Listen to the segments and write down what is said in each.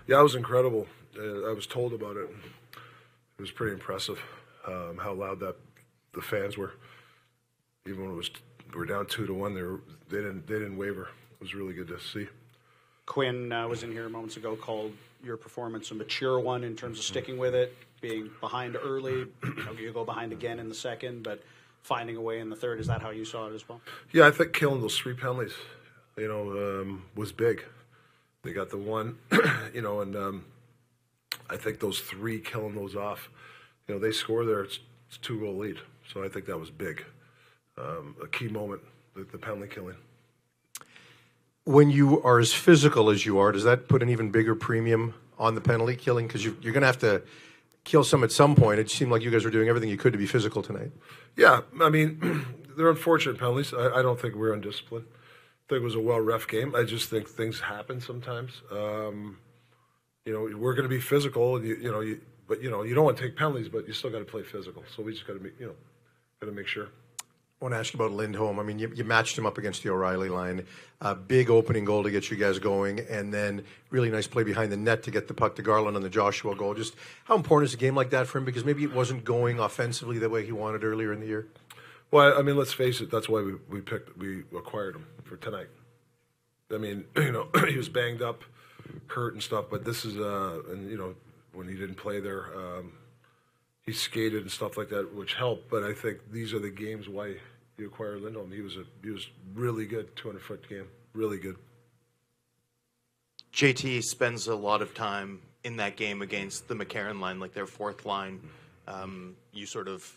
Yeah, it was incredible. I was told about it. It was pretty impressive how loud the fans were. Even when we were down 2-1, they didn't waver. It was really good to see. Quinn was in here moments ago, called your performance a mature one in terms of sticking with it, being behind early. You go behind again in the second, but finding a way in the third. Is that how you saw it as well? Yeah, I think killing those 3 penalties, was big. They got the one, and I think those 3 killing those off, they score there. It's 2-goal lead, so I think that was big, a key moment, the penalty killing. When you are as physical as you are, does that put an even bigger premium on the penalty killing? Because you're going to have to kill some at some point. It seemed like you guys were doing everything you could to be physical tonight. Yeah, I mean, they're unfortunate penalties. I don't think we're undisciplined. I think it was a well-ref game. I just think things happen sometimes. We're going to be physical, but you don't want to take penalties, but you still got to play physical. So we just got to make sure. I want to ask you about Lindholm. I mean, you matched him up against the O'Reilly line. A big opening goal to get you guys going, and then really nice play behind the net to get the puck to Garland on the Joshua goal. Just how important is a game like that for him? Because maybe it wasn't going offensively the way he wanted earlier in the year. Well, I mean, let's face it. That's why we acquired him for tonight. I mean, he was banged up, hurt and stuff. But this is when he didn't play there, he skated and stuff like that, which helped. But I think these are the games why you acquired Lindholm. He was really good, 200-foot game, really good. JT spends a lot of time in that game against the McCarron line, like their fourth line. You sort of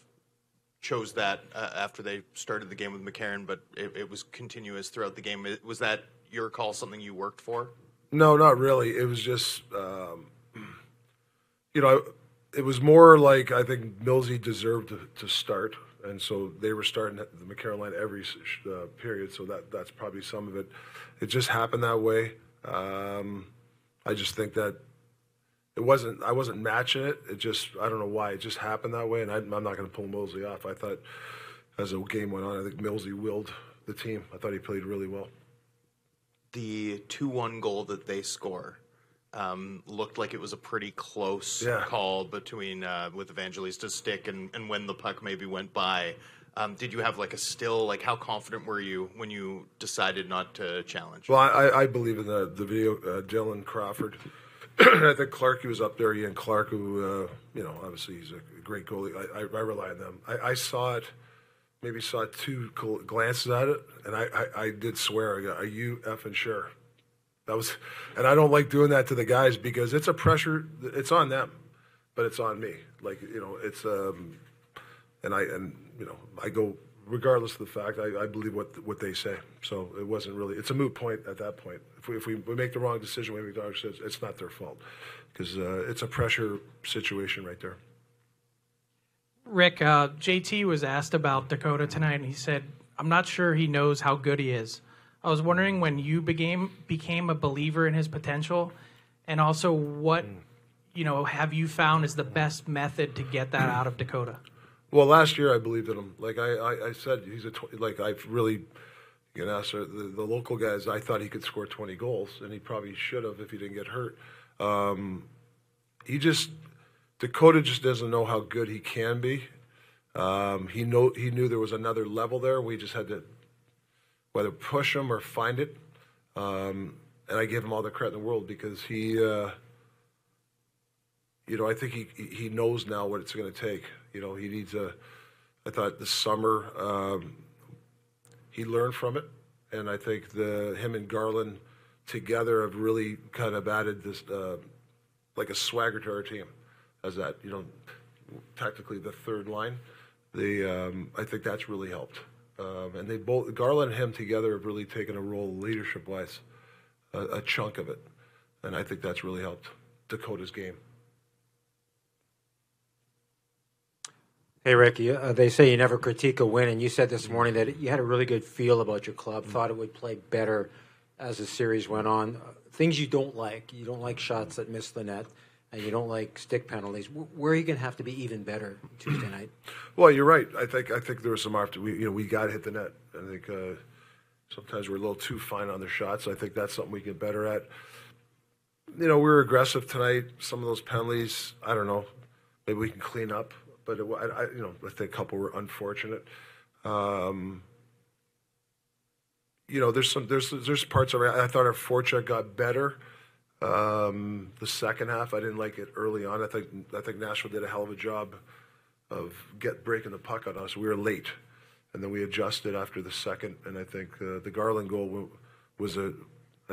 chose that after they started the game with McCarron, but it was continuous throughout the game. Was that your call, something you worked for? No, not really. It was just, it was more like I think Millsy deserved to start, and so they were starting the McCarron line every period, so that's probably some of it. It just happened that way. I just think that I wasn't matching it. It just, I don't know why. It just happened that way, and I'm not going to pull Millsy off. I thought as the game went on, I think Millsy willed the team. I thought he played really well. The 2-1 goal that they score looked like it was a pretty close call between with Evangelista's stick and when the puck maybe went by. Did you have like a still, like how confident were you when you decided not to challenge? Well, I believe in the video, Dylan Crawford. I think Clark, he was up there, Ian Clark, who, obviously he's a great goalie. I rely on them. I saw it, maybe saw 2 glances at it, and I did swear, I go, are you effing sure? And I don't like doing that to the guys because it's a pressure, it's on them, but it's on me. Like, it's, I go, regardless of the fact, I believe what they say. So it wasn't really, it's a moot point at that point. If we make the wrong decision, it's not their fault because it's a pressure situation right there. Rick, JT was asked about Dakota tonight, and he said, I'm not sure he knows how good he is. I was wondering when you became a believer in his potential, and also what, have you found is the best method to get that out of Dakota? Well, last year I believed in him. Like I said, he's I've really, you can ask the local guys, I thought he could score 20 goals, and he probably should have if he didn't get hurt. Dakota just doesn't know how good he can be. He knew there was another level there. We just had to whether push him or find it. And I give him all the credit in the world because he, I think he knows now what it's going to take. He needs I thought this summer he learned from it, and I think him and Garland together have really kind of added this like a swagger to our team. As that, technically the third line. I think that's really helped. And they both, Garland and him together, have really taken a role leadership-wise, a chunk of it. And I think that's really helped Dakota's game. Hey, Rick, they say you never critique a win, and you said this morning that you had a really good feel about your club, thought it would play better as the series went on. Things you don't like shots that miss the net, and you don't like stick penalties. Where are you going to have to be even better Tuesday night? Well, you're right. I think there was some after we got to hit the net. I think sometimes we're a little too fine on the shots. I think that's something we get better at. we were aggressive tonight. Some of those penalties, I don't know. Maybe we can clean up. But I think a couple were unfortunate. There's parts of it. I thought our forecheck got better. The second half, I didn't like it early on. I think Nashville did a hell of a job of breaking the puck on us. We were late, and then we adjusted after the second. And I think the Garland goal was a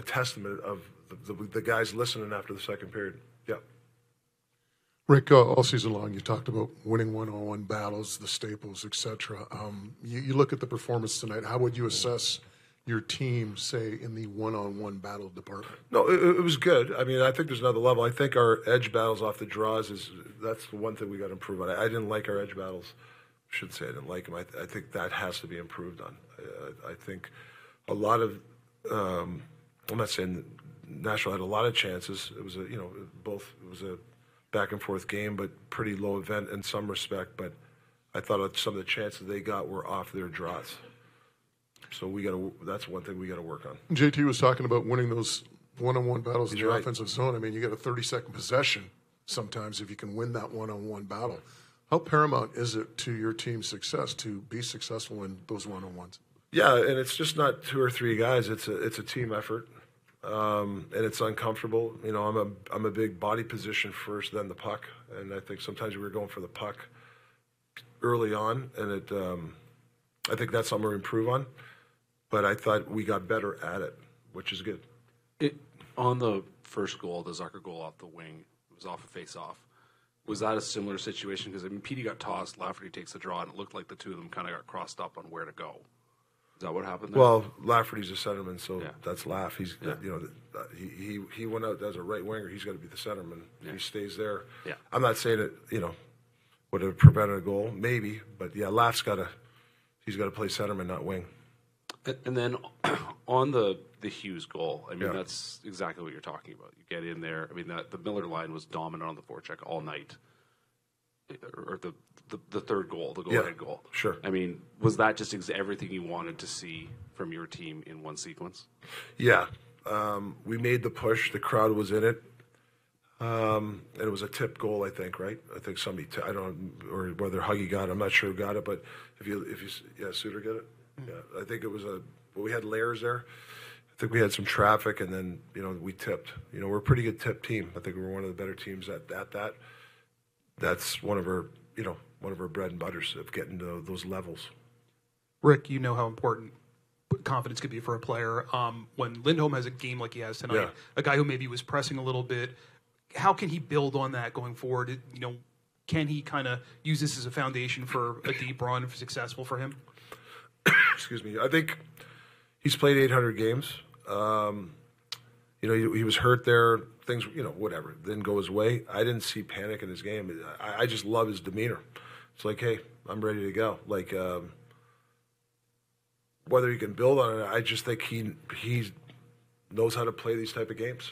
testament of the guys listening after the second period. Yeah. Rick, all season long, you talked about winning one-on-one battles, the staples, etc. You look at the performance tonight. How would you assess your team, say, in the one-on-one battle department? No, it was good. I mean, I think there's another level. I think our edge battles off the draws that's the one thing we got to improve on. I didn't like our edge battles. I should say I didn't like them. I think that has to be improved on. I think a lot of I'm not saying Nashville had a lot of chances. It was it was a back and forth game, but pretty low event in some respect. But I thought some of the chances they got were off their draws. So that's one thing we got to work on. JT was talking about winning those one-on-one battles in the right. offensive zone. I mean, you get a 30-second possession sometimes if you can win that one-on-one battle. How paramount is it to your team's success to be successful in those one-on-ones? Yeah, and it's just not two or three guys. It's a team effort, and it's uncomfortable. I'm a big body position first, then the puck, and I think sometimes we were going for the puck early on, and I think that's something to improve on. But I thought we got better at it, which is good. On the first goal, the Zucker goal off the wing, it was off a face-off. Was that a similar situation? Because, Petey got tossed, Lafferty takes the draw, and it looked like the two of them kind of got crossed up on where to go. Is that what happened there? Well, Lafferty's a centerman, so Yeah. that's Laff. He's he went out as a right winger. He's got to be the centerman. Yeah. He stays there. Yeah. I'm not saying it, would have prevented a goal, maybe, but yeah, Laff's got to play centerman, not wing. And then on the Hughes goal, Yeah. that's exactly what you're talking about. You get in there. The Miller line was dominant on the forecheck all night. Or the third goal, the go-ahead goal. Sure. Was that just everything you wanted to see from your team in one sequence? Yeah. We made the push. The crowd was in it. And it was a tip goal, I think, right? I think somebody, I don't know, or whether Huggy got it. I'm not sure who got it, but if you Suter get it? Yeah, I think it was we had layers there. I think we had some traffic, and then, we tipped. We're a pretty good tip team. I think we're one of the better teams at that. That's one of our bread and butters of getting to those levels. Rick, you know how important confidence could be for a player. When Lindholm has a game like he has tonight, a guy who maybe was pressing a little bit, how can he build on that going forward? Can he kind of use this as a foundation for a deep run, if successful for him? Excuse me. I think he's played 800 games. He was hurt there. Things, whatever, didn't go his way. I didn't see panic in his game. I just love his demeanor. It's like, hey, I'm ready to go. Like, whether he can build on it, I just think he knows how to play these type of games.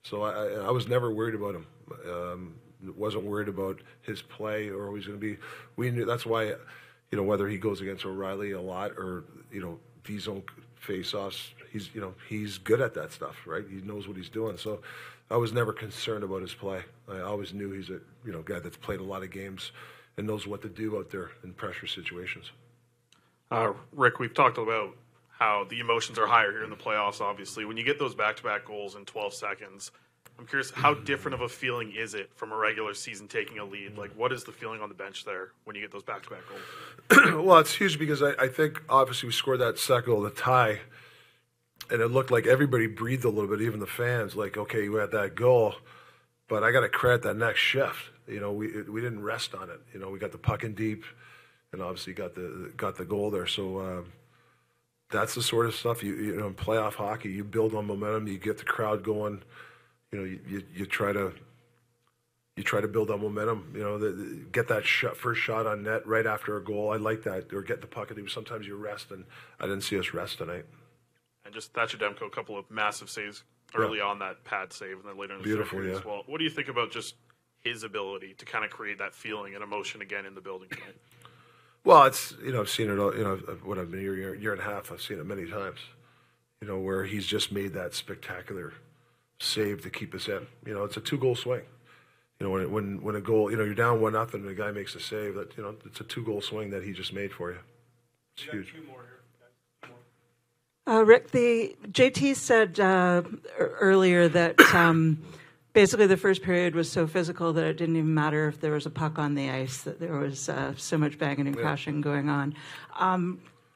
So I was never worried about him. Wasn't worried about his play or who he's going to be. We knew that's why, whether he goes against O'Reilly a lot or D-zone face-offs, he's good at that stuff, right? He knows what he's doing. So I was never concerned about his play. I always knew he's a guy that's played a lot of games and knows what to do out there in pressure situations. Rick, we've talked about how the emotions are higher here in the playoffs, obviously. When you get those back-to-back goals in 12 seconds, I'm curious, how different of a feeling is it from a regular season taking a lead? Like, what is the feeling on the bench there when you get those back-to-back goals? Well, it's huge because I think, obviously, we scored that second goal, the tie, and it looked like everybody breathed a little bit, even the fans, like, okay, you had that goal, but I got to credit that next shift. We didn't rest on it. We got the puck in deep, and obviously got the goal there. So that's the sort of stuff in playoff hockey. You build on momentum, you get the crowd going. You try to build on momentum. Get that first shot on net right after a goal. I like that. Or get the puck. Sometimes you rest, and I didn't see us rest tonight. And just Thatcher Demko, a couple of massive saves early on, that pad save, and then later in the Beautiful, series yeah. as well. What do you think about just his ability to kind of create that feeling and emotion again in the building tonight? Well, it's I've seen it. What I've been year and a half. I've seen it many times. Where he's just made that spectacular save to keep us in. You know, it's a 2-goal swing. You know, when a goal, you know, you're down 1-0 and a guy makes a save, that, you know, it's a 2-goal swing that he just made for you. It's huge. Rick, the JT said earlier that basically the first period was so physical that it didn't even matter if there was a puck on the ice, that there was so much banging and crashing going on.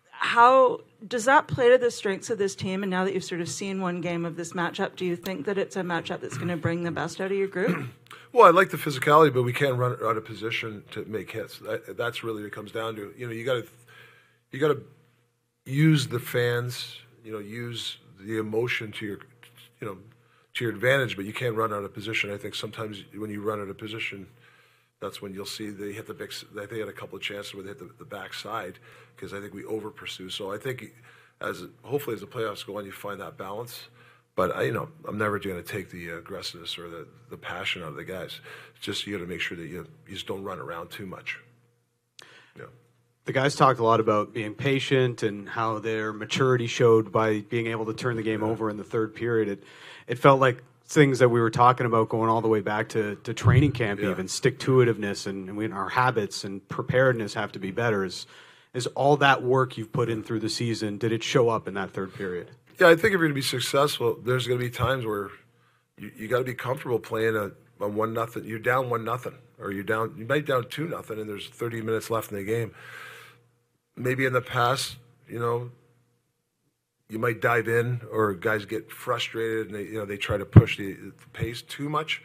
How does that play to the strengths of this team? And now that you've sort of seen one game of this matchup, do you think that it's a matchup that's going to bring the best out of your group? Well, I like the physicality, but we can't run out of position to make hits. That's really what it comes down to. You know, you got to use the fans. You know, use the emotion to your, you know, to your advantage. But you can't run out of position. I think sometimes when you run out of position, that's when you'll see they hit the big. They had a couple of chances where they hit the backside because I think we over pursue. So I think hopefully as the playoffs go on, you find that balance. But I'm never going to take the aggressiveness or the passion out of the guys. It's just you got to make sure that you just don't run around too much. Yeah. The guys talked a lot about being patient and how their maturity showed by being able to turn the game over in the third period. It felt like things that we were talking about going all the way back to training camp, even stick-to-itiveness and our habits and preparedness have to be better. Is all that work you've put in through the season, did it show up in that third period? Yeah, I think if you're going to be successful, there's going to be times where you got to be comfortable playing on 1-0. You're down 1-0, or you might down 2-0, and there's 30 minutes left in the game. Maybe in the past, you know, you might dive in, or guys get frustrated and they try to push the pace too much.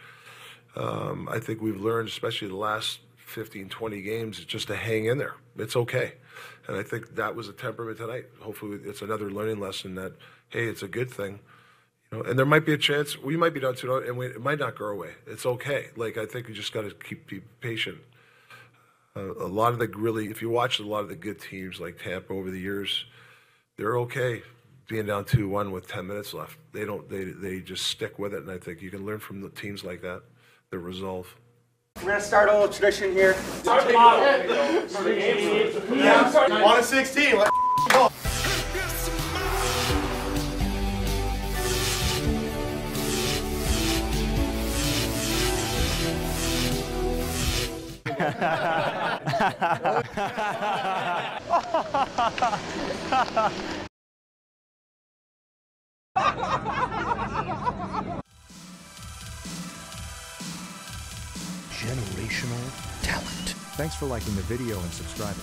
I think we've learned, especially the last 15, 20 games, just to hang in there. It's okay. And I think that was a temperament tonight. Hopefully it's another learning lesson that, hey, it's a good thing. You know, and there might be a chance we might be down 2-0 and it might not go away. It's okay. Like, I think we just got to be patient. A lot of if you watch a lot of the good teams like Tampa over the years, they're okay being down 2-1 with 10 minutes left. They just stick with it, and I think you can learn from the teams like that, their resolve. We're going to start a little tradition here. On a 16, let's go. Generational talent. Thanks for liking the video and subscribing.